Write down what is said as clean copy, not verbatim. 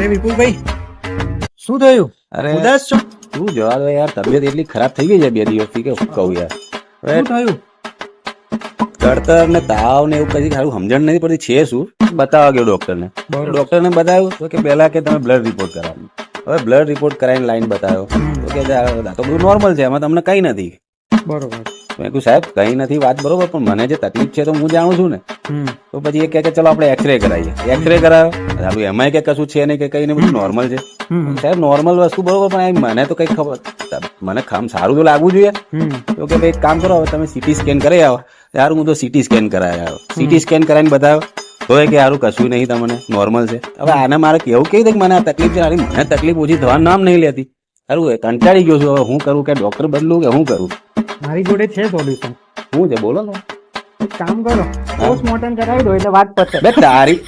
અરે વિપુલભાઈ, શું થયું? અરે ઉદાસ છો? તું જવા દો યાર, તબિયત એટલી ખરાબ થઈ ગઈ છે 2 દિવસથી કે શું કહું યાર. શું થયું? કળતર ને તાવ ને એવું કઈ સારું સમજણ નથી પડતી છે શું. બતાવવા ગયો ડોક્ટરને. બરોબર. ડોક્ટરને બતાવ્યું તો કે પહેલા કે તમે બ્લડ રિપોર્ટ કરાવો. હવે બ્લડ રિપોર્ટ કરાવીને લાઈન બતાવ્યો તો કે આ તો બધું નોર્મલ છે, એમાં તમને કઈ નથી. બરોબર. મેં કહ્યું સાહેબ કઈ નથી, વાત બરોબર, પણ મને જે તકલીફ છે તો હું જાણું છું ને. તો પછી એ કહે કે ચલો આપણે એક્સરે કરાવીએ. એક્સરે કરાવ્યો, સારું એમાંય કે કશું છે નહીં, કે કઈ ને બધું નોર્મલ છે. સાહેબ નોર્મલ વસ્તુ બરોબર, પણ મને તો કઈ ખબર, મને સારું તો લાગવું જોઈએ. તો કે ભાઈ એક કામ કરો, હવે તમે સીટી સ્કેન કરાવી આવો. સારું, હું તો સીટી સ્કેન કરાવી આવ્યો. સીટી સ્કેન કરાવીને બતાવ્યો તો કે સારું કશું નહીં, તમને નોર્મલ છે. હવે આને મારે કેવું કહી દે કે મને આ તકલીફ છે, મને તકલીફ ઓછી થવાનું નામ નહીં લેતી. સારું કંટાળી ગયો છું, હવે હું કરું, કે ડોક્ટર બદલું કે હું કરું? મારી જોડે છે સોલ્યુશન. શું છે બોલો ને. એક કામ કરો, પોસ્ટમોર્ટમ કરાવી દો એટલે વાત પતે. બે તારી